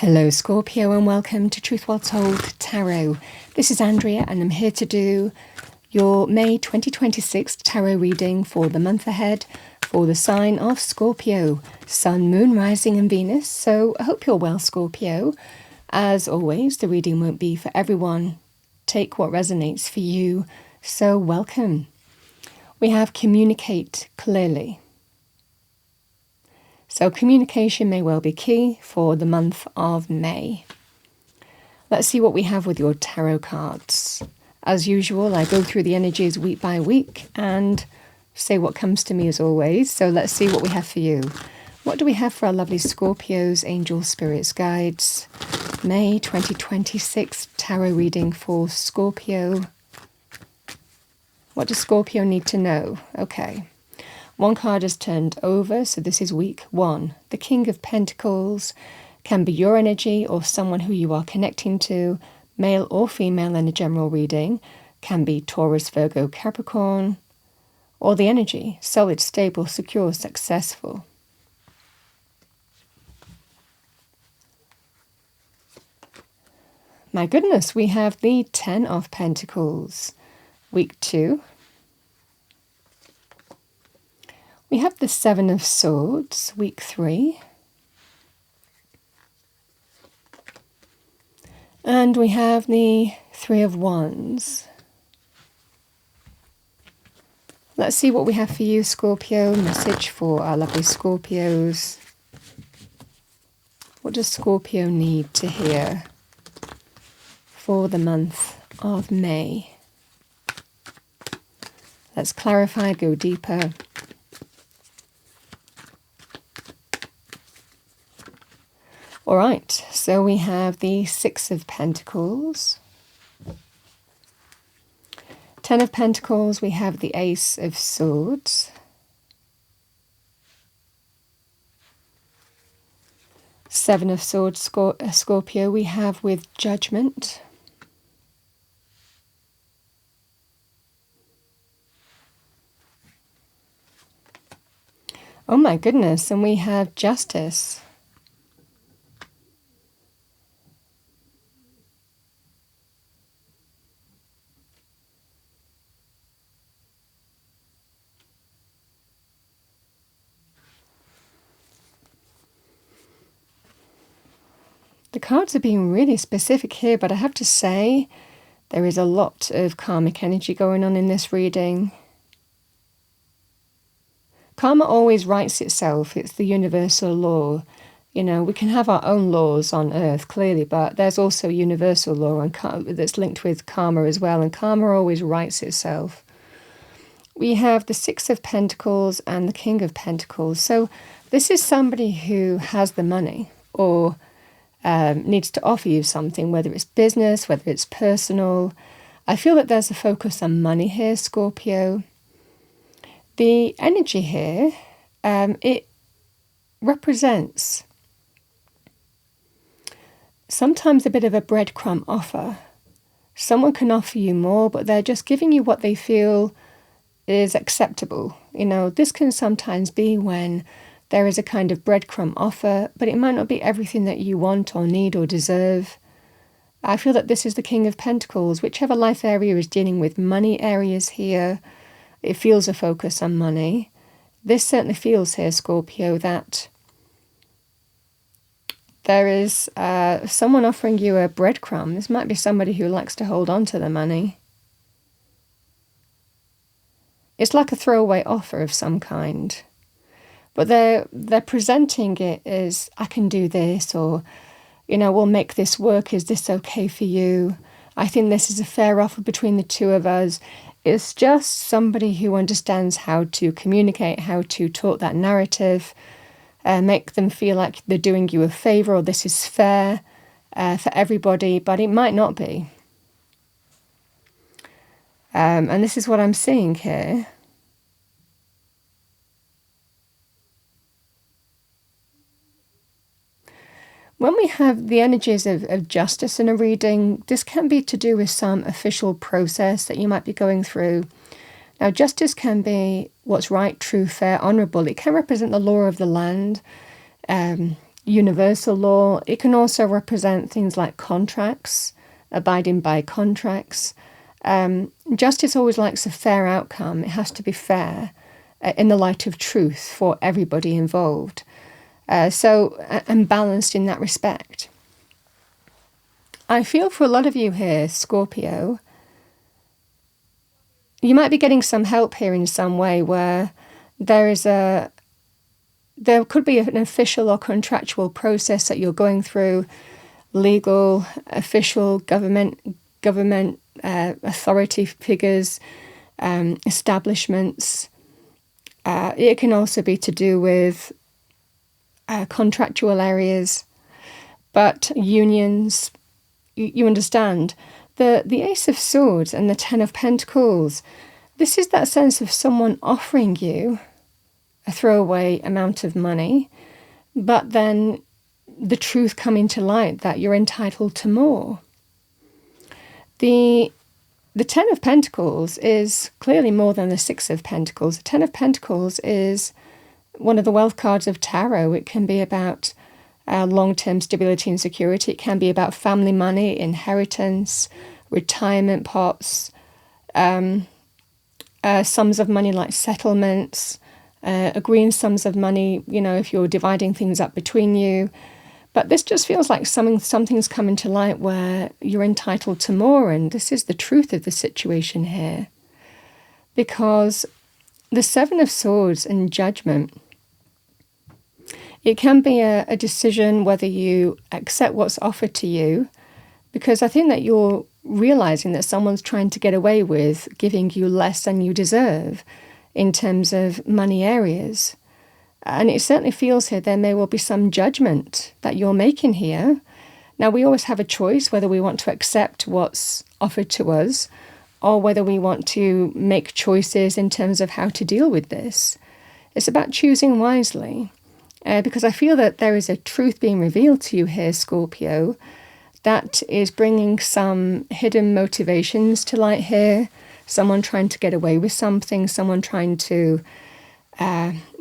Hello Scorpio and welcome to Truth While Told Tarot. This is Andrea and I'm here to do your May 2026 tarot reading for the month ahead for the sign of Scorpio, Sun, Moon, Rising and Venus. So I hope you're well, Scorpio. As always, the reading won't be for everyone. Take what resonates for you. So welcome. We have communicate clearly. So communication may well be key for the month of May. Let's see what we have with your tarot cards. As usual, I go through the energies week by week and say what comes to me as always. So let's see what we have for you. What do we have for our lovely Scorpios, angels, spirits, guides? May 2026 tarot reading for Scorpio. What does Scorpio need to know? Okay. One card is turned over, so this is week 1. The King of Pentacles can be your energy or someone who you are connecting to, male or female in a general reading, can be Taurus, Virgo, Capricorn, or the energy, solid, stable, secure, successful. My goodness, we have the 10 of Pentacles, week 2. We have the 7 of Swords, week 3. And we have the 3 of Wands. Let's see what we have for you, Scorpio. Message for our lovely Scorpios. What does Scorpio need to hear for the month of May? Let's clarify, go deeper. All right, so we have the 6 of Pentacles, 10 of Pentacles, we have the Ace of Swords, 7 of Swords, Scorpio, we have with Judgment, oh my goodness, and we have Justice. The cards are being really specific here, but I have to say there is a lot of karmic energy going on in this reading. Karma always writes itself. It's the universal law. You know, we can have our own laws on Earth, clearly, but there's also universal law and that's linked with karma as well, and karma always writes itself. We have the 6 of Pentacles and the King of Pentacles. So this is somebody who has the money or needs to offer you something, whether it's business, whether it's personal. I feel that there's a focus on money here, Scorpio. The energy here, it represents sometimes a bit of a breadcrumb offer. Someone can offer you more, but they're just giving you what they feel is acceptable. You know, this can sometimes be when there is a kind of breadcrumb offer, but it might not be everything that you want or need or deserve. I feel that this is the King of Pentacles. Whichever life area is dealing with money areas here, it feels a focus on money. This certainly feels here, Scorpio, that there is someone offering you a breadcrumb. This might be somebody who likes to hold on to the money. It's like a throwaway offer of some kind. But they're presenting it as, I can do this, or, you know, we'll make this work. Is this okay for you? I think this is a fair offer between the two of us. It's just somebody who understands how to communicate, how to talk that narrative, make them feel like they're doing you a favor or this is fair for everybody, but it might not be. And this is what I'm seeing here. When we have the energies of justice in a reading, this can be to do with some official process that you might be going through. Now, justice can be what's right, true, fair, honourable. It can represent the law of the land. universal law. It can also represent things like contracts, abiding by contracts. Justice always likes a fair outcome. It has to be fair in the light of truth for everybody involved. And balanced in that respect. I feel for a lot of you here, Scorpio, you might be getting some help here in some way where there could be an official or contractual process that you're going through, legal, official, government authority figures, establishments. It can also be to do with contractual areas, but unions. You understand. The Ace of Swords and the Ten of Pentacles, this is that sense of someone offering you a throwaway amount of money, but then the truth coming to light that you're entitled to more. The Ten of Pentacles is clearly more than the Six of Pentacles. The Ten of Pentacles is one of the wealth cards of tarot. It can be about long-term stability and security. It can be about family money, inheritance, retirement pots, sums of money like settlements, agreeing sums of money, if you're dividing things up between you. But this just feels like something's coming to light where you're entitled to more, and this is the truth of the situation here. Because the Seven of Swords and Judgment, it can be a decision whether you accept what's offered to you, because I think that you're realizing that someone's trying to get away with giving you less than you deserve in terms of money areas. And it certainly feels here there may well be some judgment that you're making here. Now, we always have a choice whether we want to accept what's offered to us or whether we want to make choices in terms of how to deal with this. It's about choosing wisely. Because I feel that there is a truth being revealed to you here, Scorpio, that is bringing some hidden motivations to light here. Someone trying to get away with something, someone trying to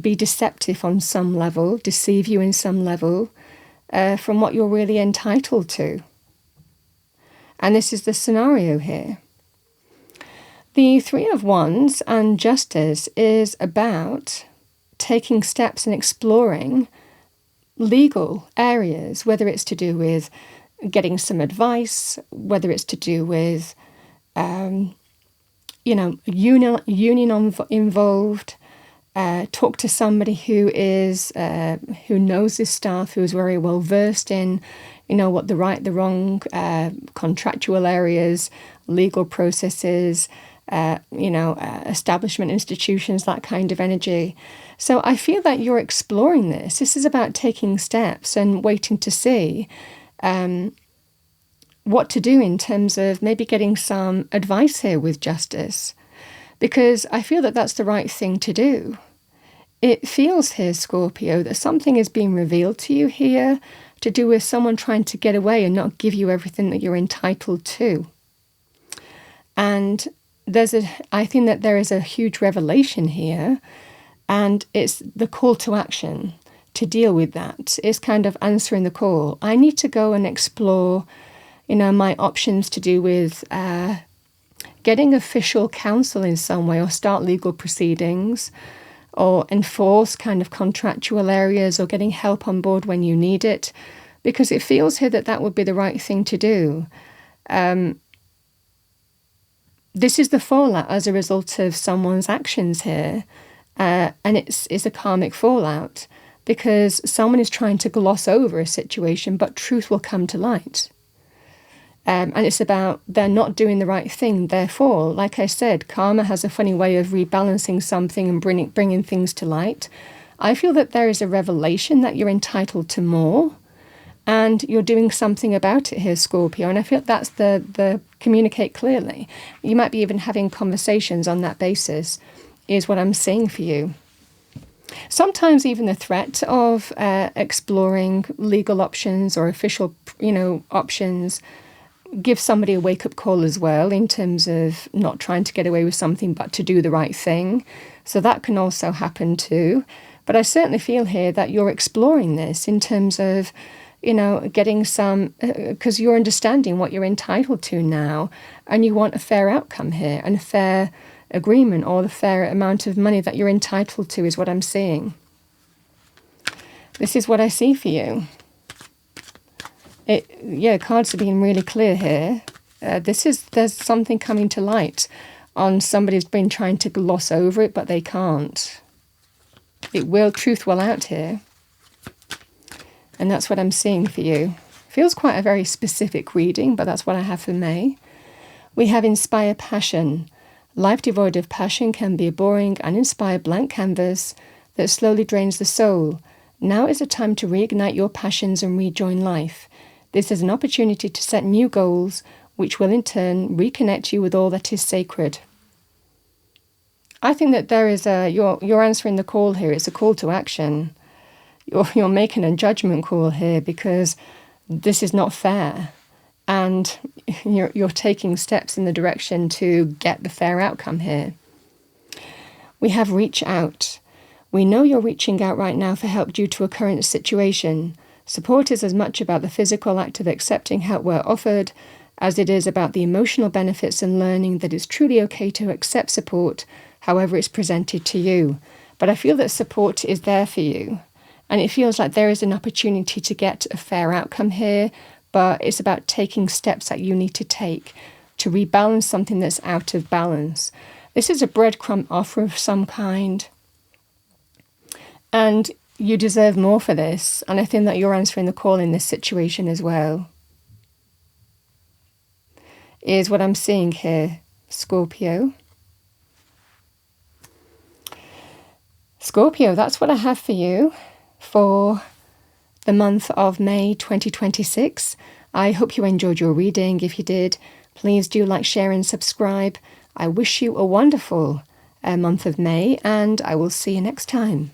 be deceptive on some level, deceive you in some level from what you're really entitled to. And this is the scenario here. The Three of Wands and Justice is about taking steps and exploring legal areas, whether it's to do with getting some advice, whether it's to do with, union involved. Talk to somebody who knows this stuff, who's very well versed in, what the right, the wrong, contractual areas, legal processes, establishment institutions, that kind of energy. So I feel that you're exploring this. This is about taking steps and waiting to see what to do in terms of maybe getting some advice here with Justice, because I feel that that's the right thing to do. It feels here, Scorpio, that something is being revealed to you here to do with someone trying to get away and not give you everything that you're entitled to. And I think that there is a huge revelation here, and it's the call to action to deal with that. It's kind of answering the call. I need to go and explore, my options to do with getting official counsel in some way, or start legal proceedings, or enforce kind of contractual areas, or getting help on board when you need it, because it feels here that would be the right thing to do. This is the fallout as a result of someone's actions here, and it's a karmic fallout because someone is trying to gloss over a situation, but truth will come to light. And it's about they're not doing the right thing. Therefore, like I said, karma has a funny way of rebalancing something and bringing things to light. I feel that there is a revelation that you're entitled to more, and you're doing something about it here, Scorpio. And I feel that's the communicate clearly. You might be even having conversations on that basis, is what I'm saying for you. Sometimes even the threat of exploring legal options or official, options gives somebody a wake-up call as well, in terms of not trying to get away with something but to do the right thing. So that can also happen too. But I certainly feel here that you're exploring this in terms of, getting some, because you're understanding what you're entitled to now, and you want a fair outcome here, and a fair agreement, or the fair amount of money that you're entitled to is what I'm seeing. This is what I see for you. Cards are being really clear here. There's something coming to light on somebody's been trying to gloss over it, but they can't. Truth will out here. And that's what I'm seeing for you. Feels quite a very specific reading, but that's what I have for May. We have inspire passion. Life devoid of passion can be a boring, uninspired blank canvas that slowly drains the soul. Now is a time to reignite your passions and rejoin life. This is an opportunity to set new goals, which will in turn reconnect you with all that is sacred. I think that there is you're answering the call here. It's a call to action. You're making a judgment call here because this is not fair, and you're taking steps in the direction to get the fair outcome here. We have reach out. We know you're reaching out right now for help due to a current situation. Support is as much about the physical act of accepting help where offered as it is about the emotional benefits and learning that it's truly okay to accept support however it's presented to you. But I feel that support is there for you. And it feels like there is an opportunity to get a fair outcome here, but it's about taking steps that you need to take to rebalance something that's out of balance. This is a breadcrumb offer of some kind. And you deserve more for this. And I think that you're answering the call in this situation as well. Is what I'm seeing here, Scorpio. Scorpio, that's what I have for you for the month of May 2026. I hope you enjoyed your reading. If you did, please do like, share and subscribe. I wish you a wonderful month of May, and I will see you next time.